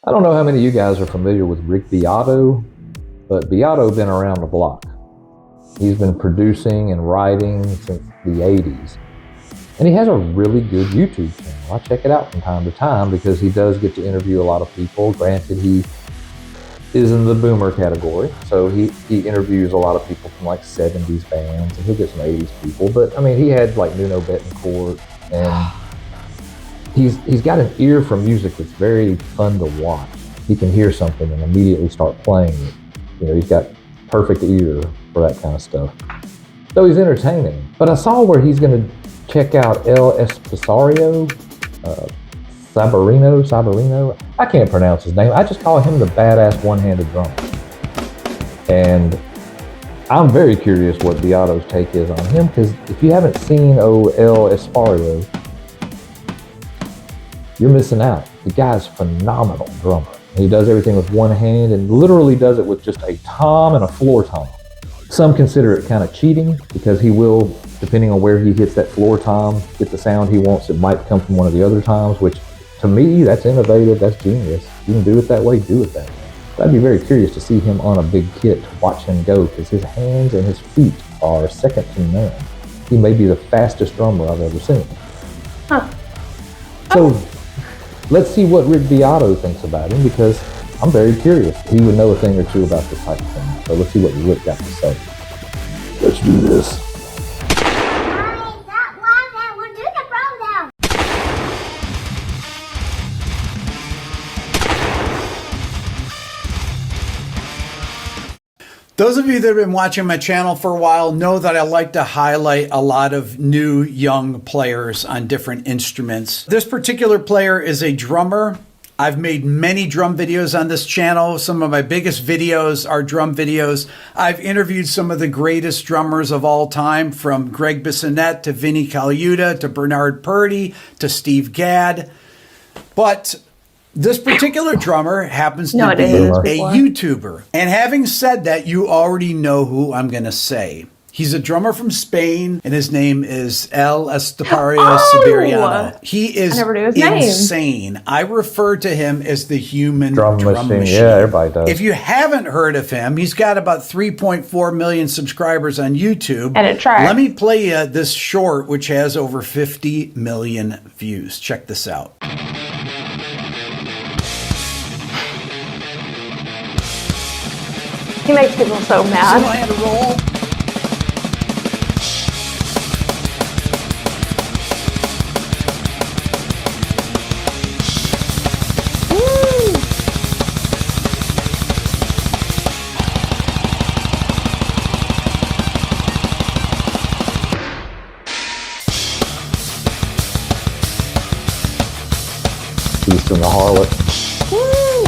I don't know how many of you guys are familiar with Rick Beato, but Beato been around the block. He's been producing and writing since the 80s. And he has a really good YouTube channel. I check it out from time to time because he does get to interview a lot of people. Granted, he is in the boomer category, so he interviews a lot of people from like 70s bands, and he'll get some 80s people. But I mean, he had like Nuno Betancourt, and he's got an ear for music that's very fun to watch. He can hear something and immediately start playing it. You know, he's got perfect ear for that kind of stuff. So he's entertaining. But I saw where he's going to check out Estepario Sabinero. I can't pronounce his name. I just call him the badass one-handed drummer. And I'm very curious what Beato's take is on him, because if you haven't seen Estepario, you're missing out. The guy's a phenomenal drummer. He does everything with one hand and literally does it with just a tom and a floor tom. Some consider it kind of cheating because he will, depending on where he hits that floor tom, get the sound he wants. It might come from one of the other toms, which to me, that's innovative, that's genius. You can do it that way, do it that way. But I'd be very curious to see him on a big kit, to watch him go, because his hands and his feet are second to none. He may be the fastest drummer I've ever seen. Huh. So let's see what Rick Beato thinks about him, because I'm very curious. He would know a thing or two about this type of thing. So let's see what Rick got to say. Let's do this. Those of you that have been watching my channel for a while know that I like to highlight a lot of new young players on different instruments. This particular player is a drummer. I've made many drum videos on this channel. Some of my biggest videos are drum videos. I've interviewed some of the greatest drummers of all time, from Greg Bissonette to Vinnie Colaiuta to Bernard Purdie to Steve Gadd. But this particular drummer happens to be a YouTuber. And having said that, you already know who I'm going to say. He's a drummer from Spain, and his name is Estepario Siberiano. He is insane. I refer to him as the human drum machine. Yeah, everybody does. If you haven't heard of him, he's got about 3.4 million subscribers on YouTube. And it tracks. Let me play you this short, which has over 50 million views. Check this out. He makes people so mad. Single hand roll. Woo! Beast and the Harlot. Woo!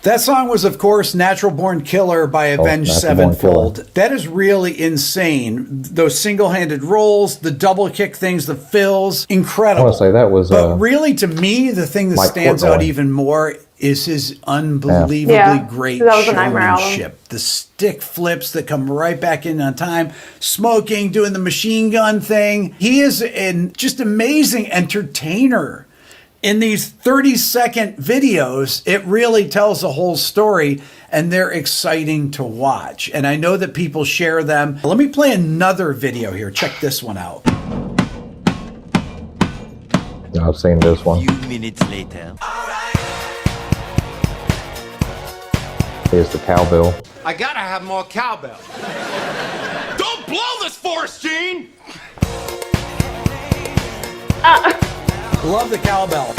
That song was, of course, Natural Born Killer by Avenged Sevenfold. That is really insane. Those single-handed rolls, the double kick things, the fills, incredible. I want to say that was... But really, to me, the thing that stands out even more is his unbelievably great showmanship. The stick flips that come right back in on time, smoking, doing the machine gun thing. He is an just amazing entertainer. In these 30-second videos, it really tells the whole story, and they're exciting to watch. And I know that people share them. Let me play another video here. Check this one out. I've seen this one. A few minutes later. Here's the cowbell. I gotta have more cowbell. Don't blow this for us, Gene! Love the cowbell.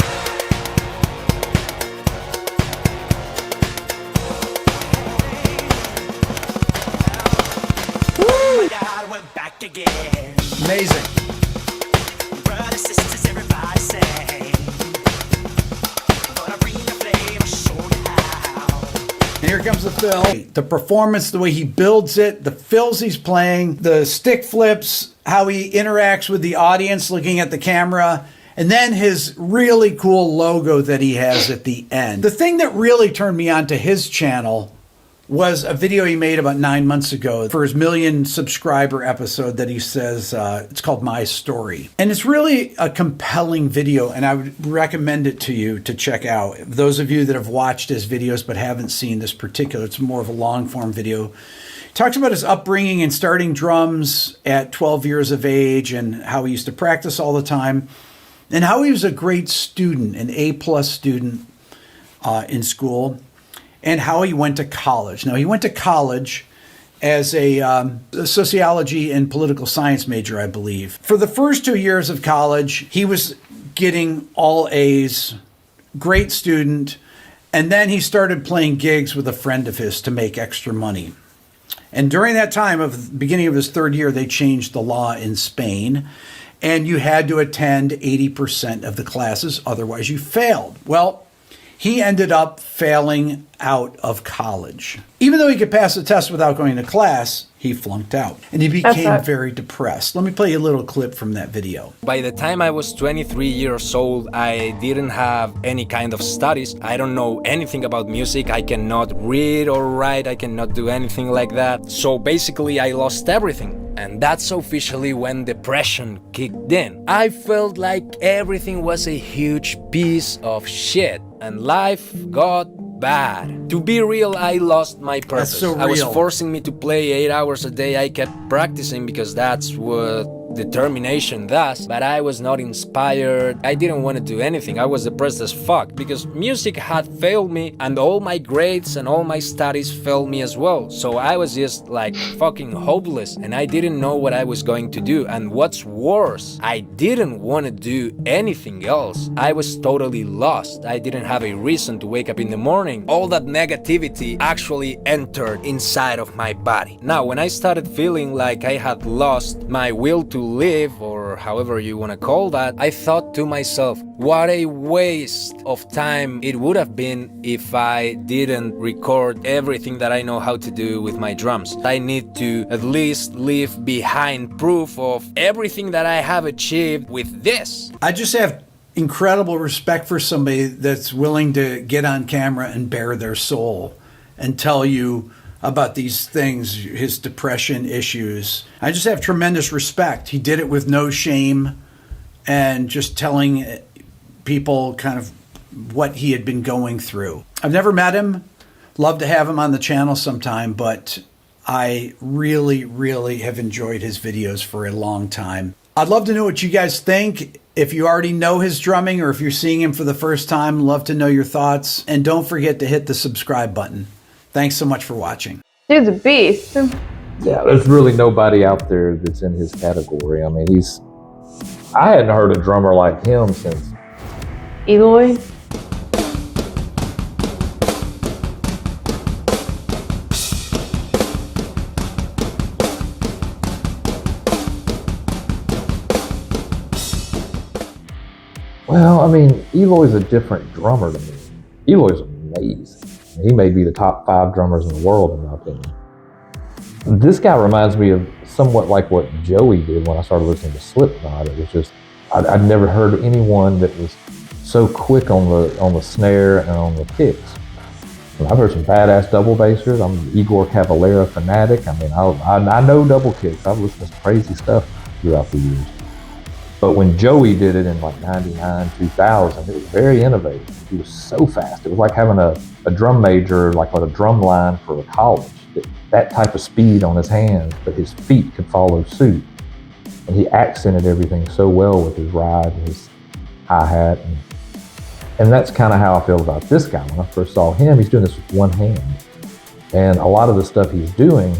Oh my God, we're back again. Amazing. Brothers, sisters, everybody say. Gonna bring the flame, I'll show you how. And here comes the fill. The performance, the way he builds it, the fills he's playing, the stick flips, how he interacts with the audience looking at the camera. And then his really cool logo that he has at the end. The thing that really turned me on to his channel was a video he made about 9 months ago for his million subscriber episode that he says, it's called My Story. And it's really a compelling video, and I would recommend it to you to check out. Those of you that have watched his videos but haven't seen this particular, it's more of a long form video. He talks about his upbringing and starting drums at 12 years of age and how he used to practice all the time and how he was a great student, an A-plus student in school, and how he went to college. Now, he went to college as a sociology and political science major, I believe. For the first 2 years of college, he was getting all A's, great student, and then he started playing gigs with a friend of his to make extra money. And during that time, of the beginning of his third year, they changed the law in Spain, and you had to attend 80% of the classes, otherwise you failed. Well, he ended up failing out of college. Even though he could pass the test without going to class, he flunked out. And he became very depressed. Let me play you a little clip from that video. By the time I was 23 years old, I didn't have any kind of studies. I don't know anything about music. I cannot read or write. I cannot do anything like that. So basically, I lost everything. And that's officially when depression kicked in. I felt like everything was a huge piece of shit, and life got bad. To be real, I lost my purpose. That's so real. I was forcing me to play 8 hours a day. I kept practicing because that's what determination does, but I was not inspired. I didn't want to do anything. I was depressed as fuck because music had failed me and all my grades and all my studies failed me as well. So I was just like fucking hopeless and I didn't know what I was going to do. And what's worse, I didn't want to do anything else. I was totally lost. I didn't have a reason to wake up in the morning. All that negativity actually entered inside of my body. Now, when I started feeling like I had lost my will to live, or however you want to call that, I thought to myself, what a waste of time it would have been if I didn't record everything that I know how to do with my drums. I need to at least leave behind proof of everything that I have achieved with this. I just have incredible respect for somebody that's willing to get on camera and bare their soul and tell you about these things, his depression issues. I just have tremendous respect. He did it with no shame and just telling people kind of what he had been going through. I've never met him. Love to have him on the channel sometime, but I really, really have enjoyed his videos for a long time. I'd love to know what you guys think. If you already know his drumming or if you're seeing him for the first time, love to know your thoughts. And don't forget to hit the subscribe button. Thanks so much for watching. Dude's a beast. Yeah, there's really nobody out there that's in his category. I mean, I hadn't heard a drummer like him since Eloy. Well, I mean, Eloy's a different drummer to me. Eloy's amazing. He may be the top 5 drummers in the world, in my opinion. This guy reminds me of somewhat like what Joey did when I started listening to Slipknot. It was just, I'd never heard anyone that was so quick on the snare and on the kicks. And I've heard some badass double bassers. I'm an Igor Cavalera fanatic. I mean, I know double kicks. I've listened to some crazy stuff throughout the years. But when Joey did it in like 99, 2000, it was very innovative. He was so fast. It was like having a drum major, like a drum line for a college. That type of speed on his hands, but his feet could follow suit. And he accented everything so well with his ride and his hi-hat. And that's kind of how I feel about this guy. When I first saw him, he's doing this with one hand. And a lot of the stuff he's doing,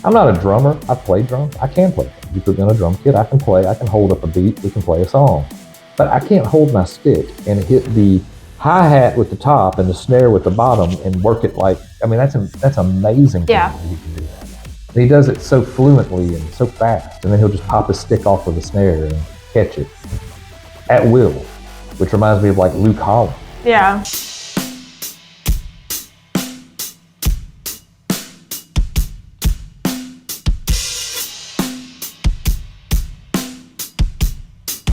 I'm not a drummer. I play drums. I can play drums. You put me on a drum kit, I can play. I can hold up a beat. We can play a song. But I can't hold my stick and hit the hi-hat with the top and the snare with the bottom and work it like, I mean, that's amazing. Yeah. He can do that. And he does it so fluently and so fast. And then he'll just pop his stick off of the snare and catch it at will, which reminds me of like Luke Holland. Yeah.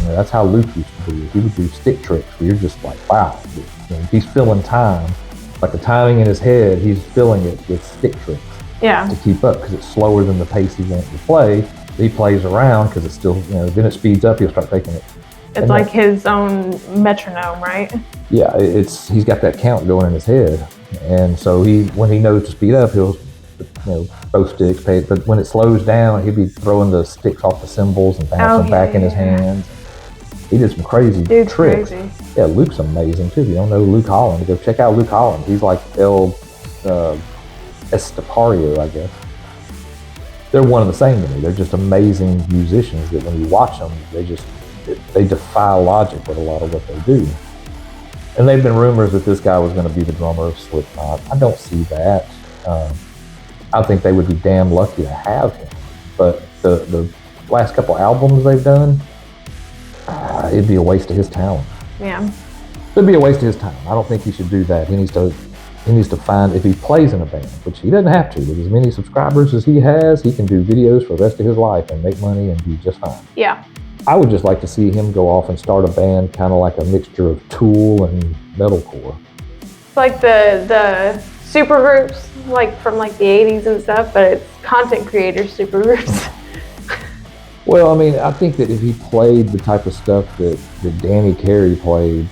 That's how Luke used to do it. He would do stick tricks where you're just like, wow. You know, he's filling time like the timing in his head, he's filling it with stick tricks Yeah. to keep up because it's slower than the pace he wants to play. He plays around because it's still, then it speeds up, he'll start taking it. It's like his own metronome, right? Yeah, he's got that count going in his head. And so when he knows to speed up, he'll, throw sticks, but when it slows down, he'll be throwing the sticks off the cymbals and bouncing back in his hands. He did some crazy Dude's tricks. crazy. Yeah, Luke's amazing too. If you don't know Luke Holland, go check out Luke Holland. He's like Estepario, I guess. They're one and the same to me. They're just amazing musicians that when you watch them, they defy logic with a lot of what they do. And they've been rumors that this guy was going to be the drummer of Slipknot. I don't see that. I think they would be damn lucky to have him. But the last couple albums they've done, it'd be a waste of his talent. Yeah. It'd be a waste of his time. I don't think he should do that. He needs to find, if he plays in a band, which he doesn't have to, with as many subscribers as he has, he can do videos for the rest of his life and make money and be just fine. Yeah. I would just like to see him go off and start a band kind of like a mixture of Tool and metalcore. It's like the super groups, like from like the 80s and stuff, but it's content creators super groups. Well, I mean, I think that if he played the type of stuff that Danny Carey played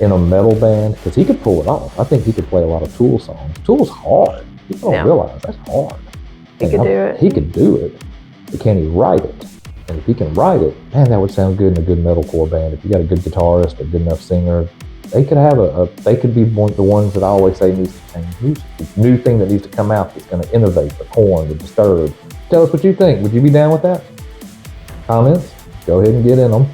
in a metal band, because he could pull it off. I think he could play a lot of Tool songs. Tool's hard. People don't realize that's hard. He could do it. He could do it, but can he write it? And if he can write it, man, that would sound good in a good metalcore band. If you got a good guitarist, a good enough singer, they could have they could be the ones that I always say needs to change music. The new thing that needs to come out that's going to innovate, the Korn, the Disturbed. Tell us what you think. Would you be down with that? Comments? Go ahead and get in them.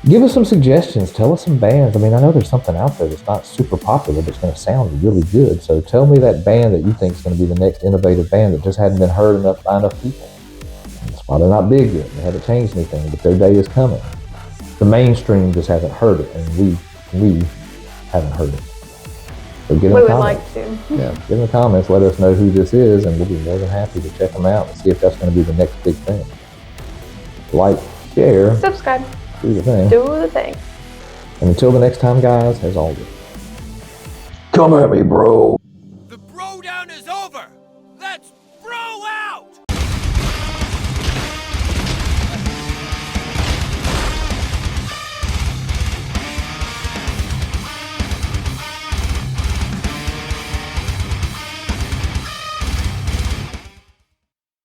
Give us some suggestions. Tell us some bands. I mean, I know there's something out there that's not super popular, but it's going to sound really good. So tell me that band that you think is going to be the next innovative band that just hadn't been heard enough by enough people. That's why they're not big yet. They haven't changed anything, but their day is coming. The mainstream just hasn't heard it, and we haven't heard it. So get in the comments. We would like to. Yeah, get in the comments. Let us know who this is, and we'll be more than happy to check them out and see if that's going to be the next big thing. Like, share, Subscribe. do the thing. Do the thing. And until the next time, guys, as always, come at me, bro.